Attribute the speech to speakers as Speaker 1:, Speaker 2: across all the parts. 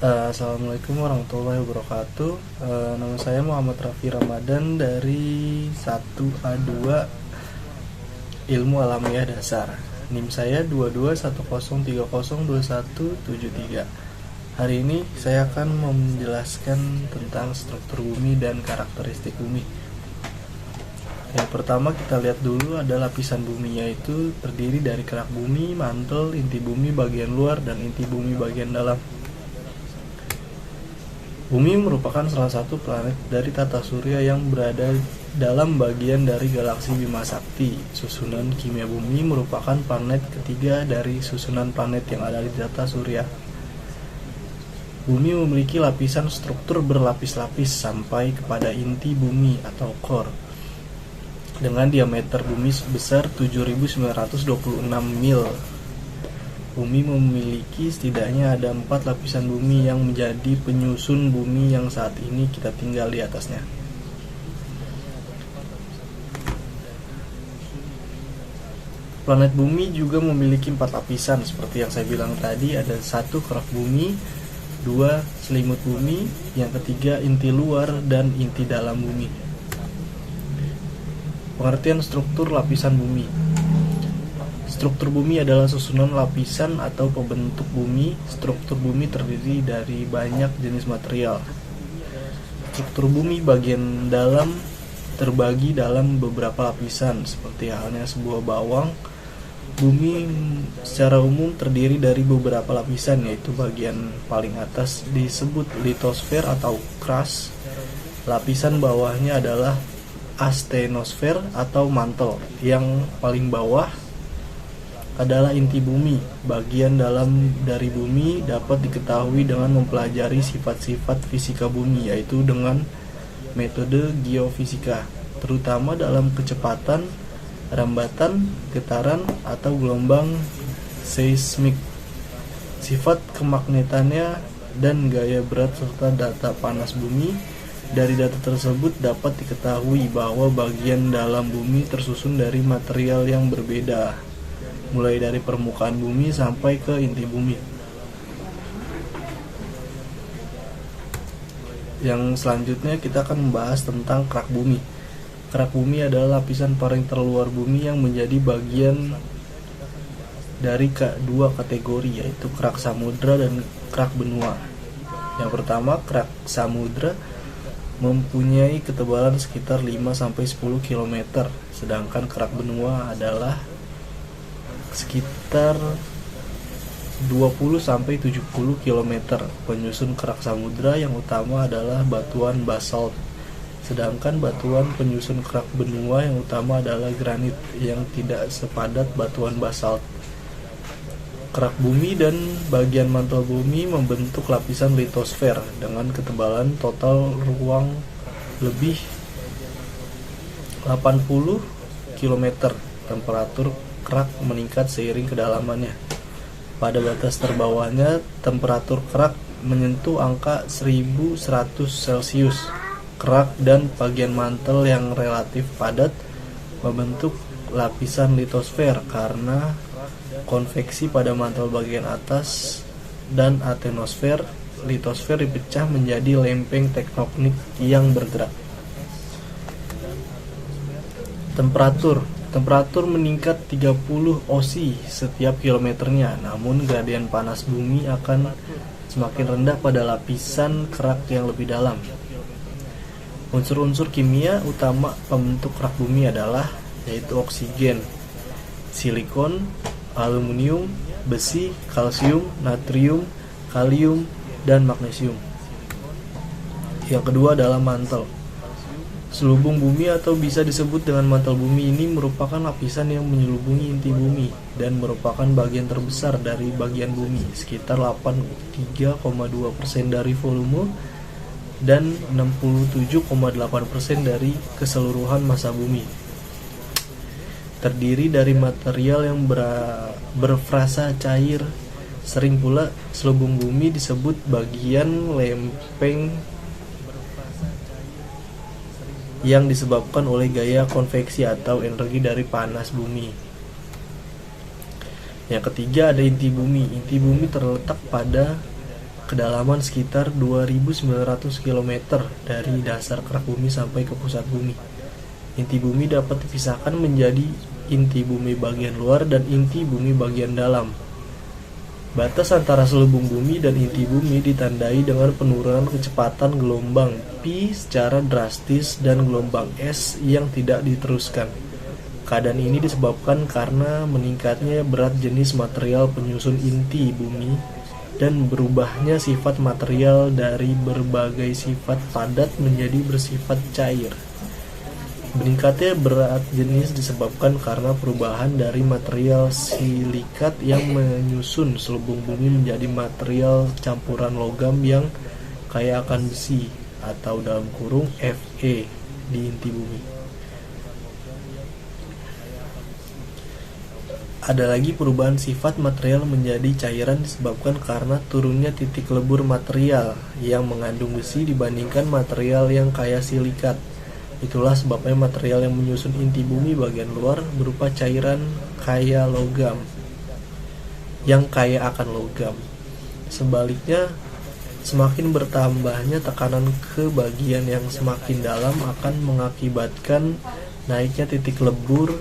Speaker 1: Assalamualaikum warahmatullahi wabarakatuh. Nama saya Muhammad Raffi Ramadan dari 1A2 Ilmu Alamiah Dasar. NIM saya 2210302173. Hari ini saya akan menjelaskan tentang struktur bumi dan karakteristik bumi. Yang pertama kita lihat dulu ada lapisan bumi, yaitu terdiri dari kerak bumi, mantel, inti bumi bagian luar, dan inti bumi bagian dalam. Bumi merupakan salah satu planet dari tata surya yang berada dalam bagian dari galaksi Bima Sakti. Susunan kimia bumi merupakan planet ketiga dari susunan planet yang ada di tata surya. Bumi memiliki lapisan struktur berlapis-lapis sampai kepada inti bumi atau core, dengan diameter bumi sebesar 7.926 mil. Bumi memiliki setidaknya ada 4 lapisan bumi yang menjadi penyusun bumi yang saat ini kita tinggal di atasnya. Planet bumi juga memiliki 4 lapisan seperti yang saya bilang tadi. Ada 1 kerak bumi, 2 selimut bumi, yang ketiga inti luar dan inti dalam bumi. Pengertian struktur lapisan bumi. Struktur bumi adalah susunan lapisan atau pembentuk bumi. Struktur bumi terdiri dari banyak jenis material. Struktur bumi bagian dalam terbagi dalam beberapa lapisan, seperti halnya sebuah bawang. Bumi secara umum terdiri dari beberapa lapisan, yaitu bagian paling atas disebut litosfer atau crust. Lapisan bawahnya adalah astenosfer atau mantel. Yang paling bawah adalah inti bumi. Bagian dalam dari bumi dapat diketahui dengan mempelajari sifat-sifat fisika bumi, yaitu dengan metode geofisika, terutama dalam kecepatan, rambatan, getaran, atau gelombang seismik, sifat kemagnetannya, dan gaya berat serta data panas bumi. Dari data tersebut dapat diketahui bahwa bagian dalam bumi tersusun dari material yang berbeda, mulai dari permukaan bumi sampai ke inti bumi. Yang selanjutnya kita akan membahas tentang kerak bumi. Kerak bumi adalah lapisan paling terluar bumi yang menjadi bagian dari dua kategori, yaitu kerak samudra dan kerak benua. Yang pertama, kerak samudra mempunyai ketebalan sekitar 5-10 km, sedangkan kerak benua adalah sekitar 20-70 km. Penyusun kerak samudra yang utama adalah batuan basalt, sedangkan batuan penyusun kerak benua yang utama adalah granit yang tidak sepadat batuan basalt. Kerak bumi dan bagian mantel bumi membentuk lapisan litosfer dengan ketebalan total ruang lebih 80 km. Temperatur kerak meningkat seiring kedalamannya. Pada batas terbawahnya, temperatur kerak menyentuh angka 1100 Celcius. Kerak dan bagian mantel yang relatif padat membentuk lapisan litosfer karena konveksi pada mantel bagian atas dan atenosfer. Litosfer dipecah menjadi lempeng tektonik yang bergerak. Temperatur meningkat 30 osi setiap kilometernya, namun gradien panas bumi akan semakin rendah pada lapisan kerak yang lebih dalam. Unsur-unsur kimia utama pembentuk kerak bumi adalah yaitu oksigen, silikon, aluminium, besi, kalsium, natrium, kalium, dan magnesium. Yang kedua adalah mantel. Selubung bumi atau bisa disebut dengan mantel bumi ini merupakan lapisan yang menyelubungi inti bumi dan merupakan bagian terbesar dari bagian bumi, sekitar 83,2% dari volume dan 67,8% dari keseluruhan massa bumi. Terdiri dari material yang berfrasa cair. Sering pula selubung bumi disebut bagian lempeng yang disebabkan oleh gaya konveksi atau energi dari panas bumi. Yang ketiga ada inti bumi. Inti bumi terletak pada kedalaman sekitar 2.900 km dari dasar kerak bumi sampai ke pusat bumi. Inti bumi dapat dipisahkan menjadi inti bumi bagian luar dan inti bumi bagian dalam. Batas antara selubung bumi dan inti bumi ditandai dengan penurunan kecepatan gelombang P secara drastis dan gelombang S yang tidak diteruskan. Keadaan ini disebabkan karena meningkatnya berat jenis material penyusun inti bumi dan berubahnya sifat material dari berbagai sifat padat menjadi bersifat cair. Meningkatnya berat jenis disebabkan karena perubahan dari material silikat yang menyusun selubung bumi menjadi material campuran logam yang kaya akan besi atau dalam kurung Fe di inti bumi. Ada lagi perubahan sifat material menjadi cairan disebabkan karena turunnya titik lebur material yang mengandung besi dibandingkan material yang kaya silikat. Itulah sebabnya material yang menyusun inti bumi bagian luar berupa cairan kaya logam, yang kaya akan logam. Sebaliknya, semakin bertambahnya tekanan ke bagian yang semakin dalam akan mengakibatkan naiknya titik lebur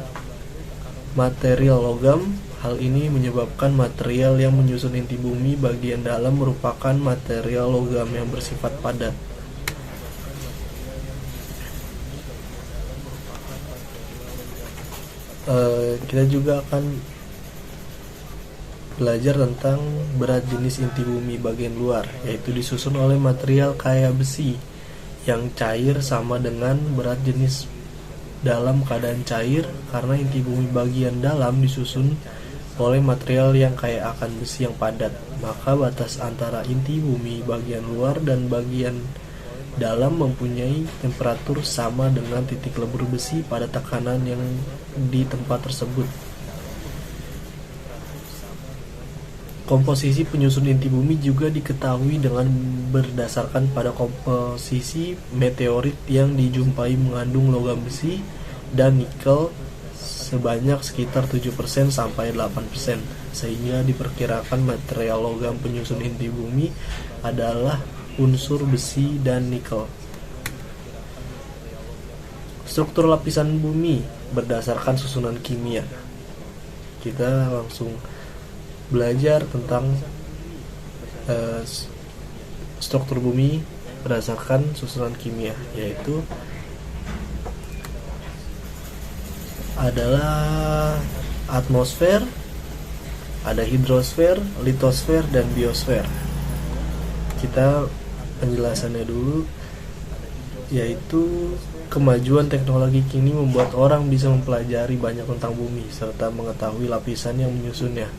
Speaker 1: material logam. Hal ini menyebabkan material yang menyusun inti bumi bagian dalam merupakan material logam yang bersifat padat. Kita juga akan belajar tentang berat jenis inti bumi bagian luar, yaitu disusun oleh material kaya besi yang cair sama dengan berat jenis dalam keadaan cair, karena inti bumi bagian dalam disusun oleh material yang kaya akan besi yang padat. Maka batas antara inti bumi bagian luar dan bagian dalam mempunyai temperatur sama dengan titik lebur besi pada tekanan yang di tempat tersebut. Komposisi penyusun inti bumi juga diketahui dengan berdasarkan pada komposisi meteorit yang dijumpai mengandung logam besi dan nikel sebanyak sekitar 7% sampai 8%, sehingga diperkirakan material logam penyusun inti bumi adalah unsur besi dan nikel. Struktur lapisan bumi berdasarkan susunan kimia. Kita langsung belajar tentang struktur bumi berdasarkan susunan kimia, yaitu adalah atmosfer, ada hidrosfer, litosfer, dan biosfer. Kita penjelasannya dulu, yaitu kemajuan teknologi kini membuat orang bisa mempelajari banyak tentang bumi serta mengetahui lapisan yang menyusunnya.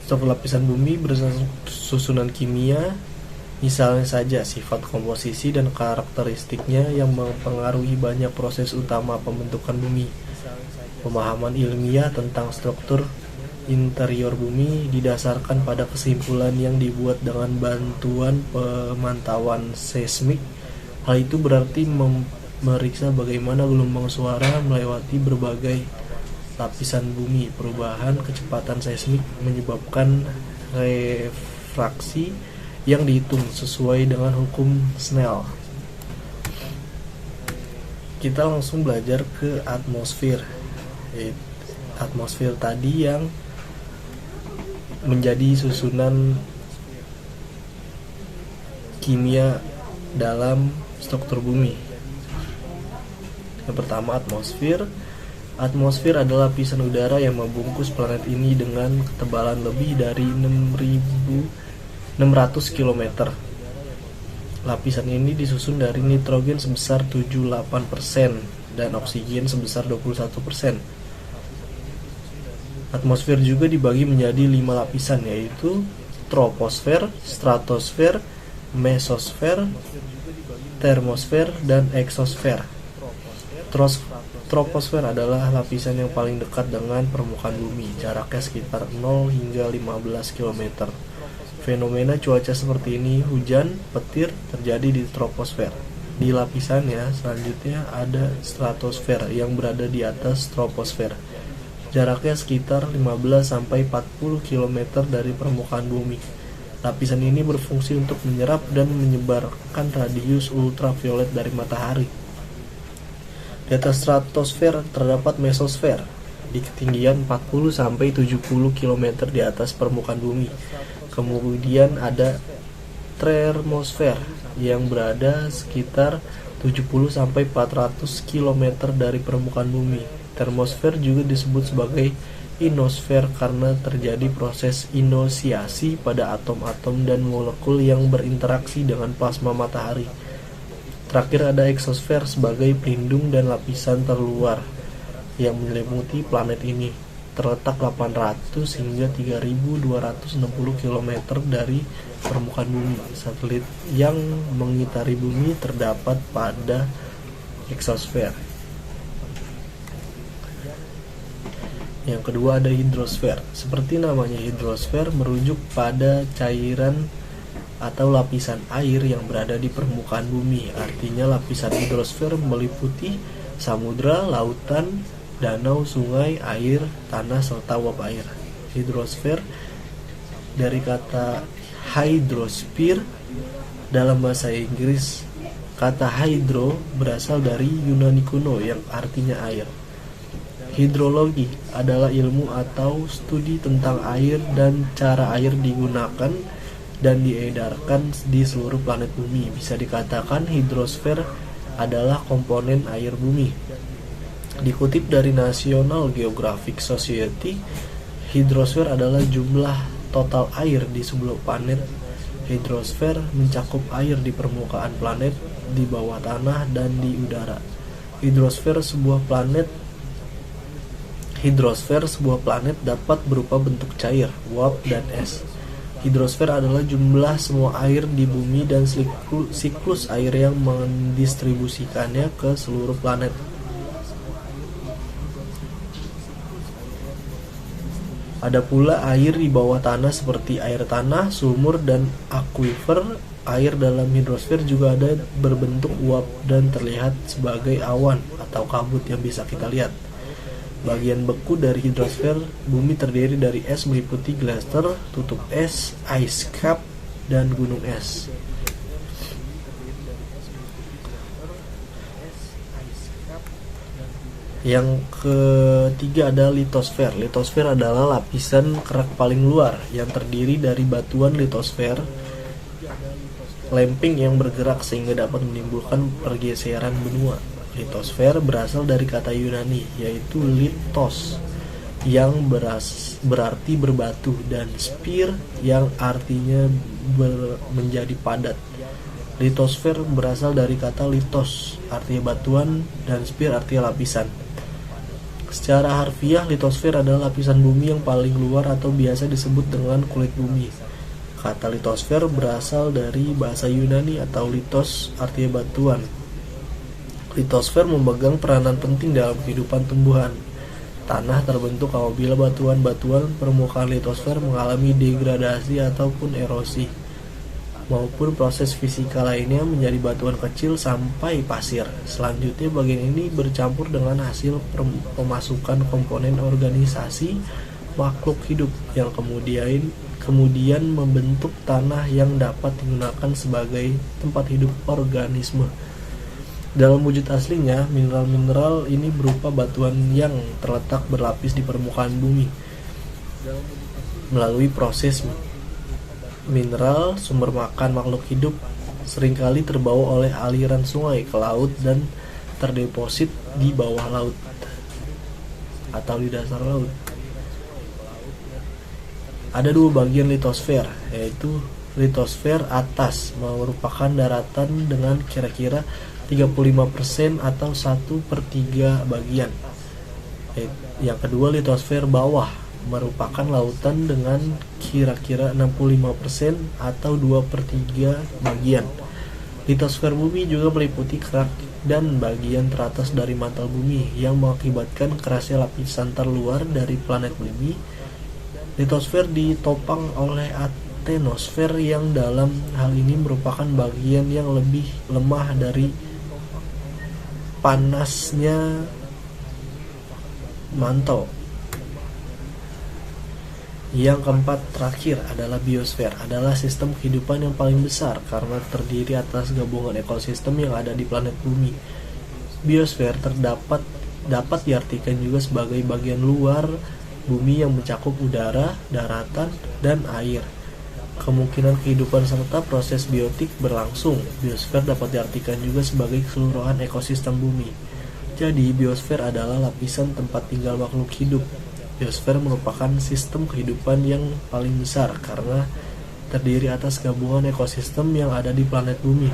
Speaker 1: Struktur lapisan bumi berdasarkan susunan kimia, misalnya saja sifat komposisi dan karakteristiknya yang mempengaruhi banyak proses utama pembentukan bumi. Pemahaman ilmiah tentang struktur interior bumi didasarkan pada kesimpulan yang dibuat dengan bantuan pemantauan seismik. Hal itu berarti memeriksa bagaimana gelombang suara melewati berbagai lapisan bumi. Perubahan kecepatan seismik menyebabkan refraksi yang dihitung sesuai dengan hukum Snell. Kita langsung belajar ke atmosfer. Atmosfer tadi yang menjadi susunan kimia dalam struktur bumi. Yang pertama, atmosfer. Atmosfer adalah lapisan udara yang membungkus planet ini dengan ketebalan lebih dari 600 km. Lapisan ini disusun dari nitrogen sebesar 78% dan oksigen sebesar 21%. Atmosfer juga dibagi menjadi 5 lapisan, yaitu troposfer, stratosfer, mesosfer, termosfer, dan eksosfer. Troposfer adalah lapisan yang paling dekat dengan permukaan bumi, jaraknya sekitar 0 hingga 15 km. Fenomena cuaca seperti ini, hujan, petir, terjadi di troposfer. Di lapisannya selanjutnya ada stratosfer yang berada di atas troposfer. Jaraknya sekitar 15-40 km dari permukaan bumi. Lapisan ini berfungsi untuk menyerap dan menyebarkan radius ultraviolet dari matahari. Di atas stratosfer terdapat mesosfer di ketinggian 40-70 km di atas permukaan bumi. Kemudian ada termosfer yang berada sekitar 70-400 km dari permukaan bumi. Termosfer juga disebut sebagai ionosfer karena terjadi proses ionisiasi pada atom-atom dan molekul yang berinteraksi dengan plasma matahari. Terakhir ada eksosfer sebagai pelindung dan lapisan terluar yang menyelimuti planet ini, terletak 800 hingga 3260 km dari permukaan bumi. Satelit yang mengitari bumi terdapat pada eksosfer. Yang kedua ada hidrosfer. Seperti namanya, hidrosfer merujuk pada cairan atau lapisan air yang berada di permukaan bumi. Artinya lapisan hidrosfer meliputi samudra, lautan, danau, sungai, air, tanah, serta uap air. Hidrosfer dari kata hydrosphere dalam bahasa Inggris. Kata hydro berasal dari Yunani kuno yang artinya air. Hidrologi adalah ilmu atau studi tentang air dan cara air digunakan dan diedarkan di seluruh planet bumi. Bisa dikatakan hidrosfer adalah komponen air bumi. Dikutip dari National Geographic Society, hidrosfer adalah jumlah total air di sebuah planet. Hidrosfer mencakup air di permukaan planet, di bawah tanah, dan di udara. Hidrosfer sebuah planet dapat berupa bentuk cair, uap, dan es. Hidrosfer adalah jumlah semua air di bumi dan siklus air yang mendistribusikannya ke seluruh planet. Ada pula air di bawah tanah seperti air tanah, sumur, dan akuifer. Air dalam hidrosfer juga ada berbentuk uap dan terlihat sebagai awan atau kabut yang bisa kita lihat. Bagian beku dari hidrosfer bumi terdiri dari es meliputi glacier, tutup es, ice cap, dan gunung es. Yang ketiga ada litosfer. Litosfer adalah lapisan kerak paling luar yang terdiri dari batuan litosfer lempeng yang bergerak sehingga dapat menimbulkan pergeseran benua. Litosfer berasal dari kata Yunani yaitu litos yang berarti berbatu dan sphere yang artinya menjadi padat. Litosfer berasal dari kata litos artinya batuan dan sphere artinya lapisan. Secara harfiah, litosfer adalah lapisan bumi yang paling luar atau biasa disebut dengan kulit bumi. Kata litosfer berasal dari bahasa Yunani atau litos artinya batuan. Litosfer memegang peranan penting dalam kehidupan tumbuhan. Tanah terbentuk apabila batuan-batuan permukaan litosfer mengalami degradasi ataupun erosi, maupun proses fisika lainnya menjadi batuan kecil sampai pasir. Selanjutnya bagian ini bercampur dengan hasil pemasukan komponen organisasi makhluk hidup yang kemudian membentuk tanah yang dapat digunakan sebagai tempat hidup organisme. Dalam wujud aslinya, mineral-mineral ini berupa batuan yang terletak berlapis di permukaan bumi. Melalui proses mineral, sumber makan makhluk hidup seringkali terbawa oleh aliran sungai ke laut dan terdeposit di bawah laut atau di dasar laut. Ada dua bagian litosfer, yaitu litosfer atas merupakan daratan dengan kira-kira 35% atau 1/3 bagian. Yang kedua litosfer bawah merupakan lautan dengan kira-kira 65% atau 2/3 bagian. Litosfer bumi juga meliputi kerak dan bagian teratas dari mantel bumi yang mengakibatkan kerasnya lapisan terluar dari planet bumi. Litosfer ditopang oleh atenosfer yang dalam hal ini merupakan bagian yang lebih lemah dari panasnya mantel. Yang keempat terakhir adalah biosfer, adalah sistem kehidupan yang paling besar karena terdiri atas gabungan ekosistem yang ada di planet bumi. Biosfer dapat diartikan juga sebagai bagian luar bumi yang mencakup udara, daratan, dan air. Kemungkinan kehidupan serta proses biotik berlangsung. Biosfer dapat diartikan juga sebagai keseluruhan ekosistem bumi. Jadi, biosfer adalah lapisan tempat tinggal makhluk hidup. Biosfer merupakan sistem kehidupan yang paling besar karena terdiri atas gabungan ekosistem yang ada di planet bumi.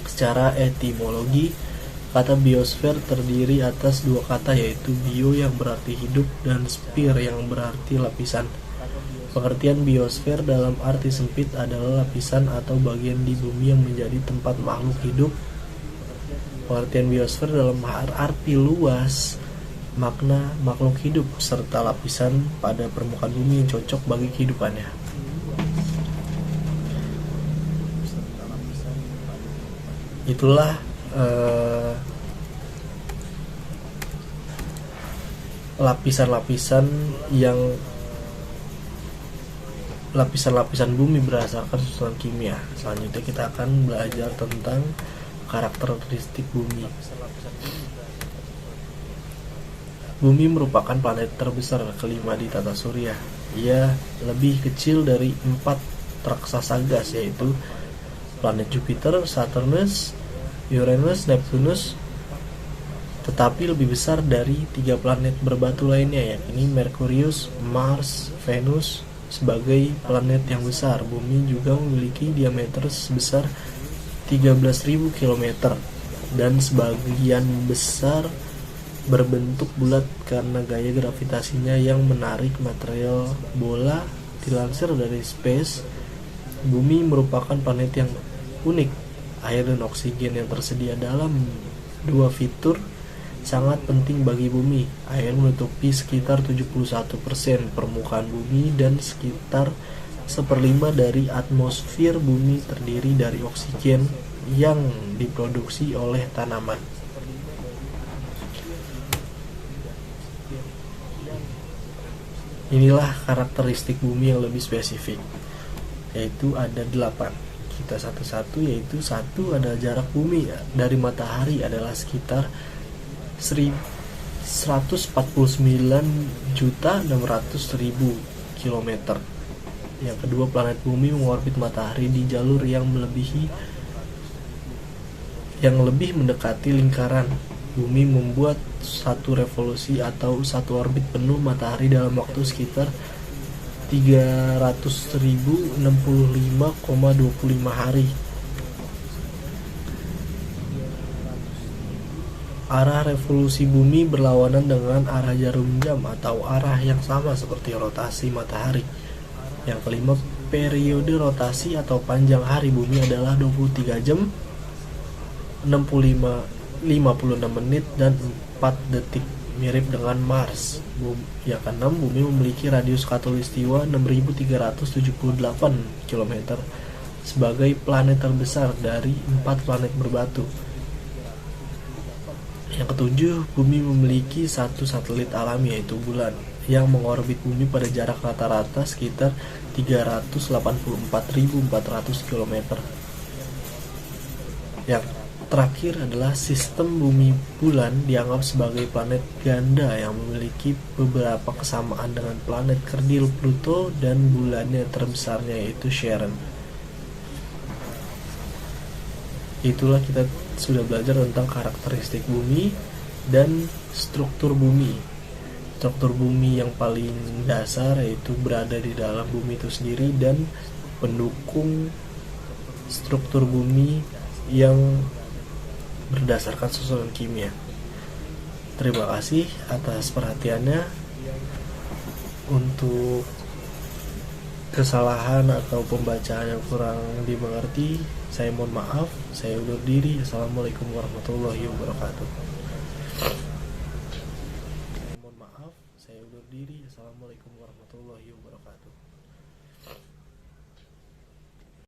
Speaker 1: Secara etimologi, kata biosfer terdiri atas dua kata, yaitu bio yang berarti hidup dan sphere yang berarti lapisan. Pengertian biosfer dalam arti sempit adalah lapisan atau bagian di bumi yang menjadi tempat makhluk hidup. Pengertian biosfer dalam arti luas, makna makhluk hidup serta lapisan pada permukaan bumi yang cocok bagi kehidupannya. Itulah lapisan-lapisan bumi berdasarkan susunan kimia. Selanjutnya kita akan belajar tentang karakteristik bumi. Bumi merupakan planet terbesar kelima di tata surya. Ia lebih kecil dari 4 raksasa gas, yaitu planet Jupiter, Saturnus, Uranus, Neptunus, tetapi lebih besar dari 3 planet berbatu lainnya, yakni Merkurius, Mars, Venus. Sebagai planet yang besar, bumi juga memiliki diameter sebesar 13.000 km dan sebagian besar berbentuk bulat karena gaya gravitasinya yang menarik material bola. Dilansir dari Space, bumi merupakan planet yang unik. Air dan oksigen yang tersedia dalam 2 fitur sangat penting bagi bumi. Air menutupi sekitar 71% permukaan bumi dan sekitar 1/5 dari atmosfer bumi terdiri dari oksigen yang diproduksi oleh tanaman. Inilah karakteristik bumi yang lebih spesifik, yaitu ada 8. Kita satu-satu, yaitu 1 adalah jarak bumi dari matahari adalah sekitar 149.600.000 km. Yang kedua, planet bumi mengorbit matahari di jalur yang lebih mendekati lingkaran. Bumi membuat satu revolusi atau satu orbit penuh matahari dalam waktu sekitar 300.065,25 hari. Arah revolusi bumi berlawanan dengan arah jarum jam atau arah yang sama seperti rotasi matahari. Yang kelima, periode rotasi atau panjang hari bumi adalah 23 jam 56 menit dan 4 detik, mirip dengan Mars. Yang keenam, bumi memiliki radius khatulistiwa 6.378 km sebagai planet terbesar dari 4 planet berbatu. Yang ketujuh, bumi memiliki 1 satelit alami, yaitu bulan, yang mengorbit bumi pada jarak rata-rata sekitar 384.400 km. Yang terakhir adalah sistem bumi bulan dianggap sebagai planet ganda yang memiliki beberapa kesamaan dengan planet kerdil Pluto dan bulannya terbesarnya yaitu Charon. Itulah, kita sudah belajar tentang karakteristik bumi dan struktur bumi. Struktur bumi yang paling dasar yaitu berada di dalam bumi itu sendiri dan pendukung struktur bumi yang berdasarkan susunan kimia. Terima kasih atas perhatiannya. Untuk kesalahan atau pembacaan yang kurang dimengerti, saya mohon maaf. Saya undur diri. Assalamualaikum warahmatullahi wabarakatuh. Assalamualaikum warahmatullahi wabarakatuh.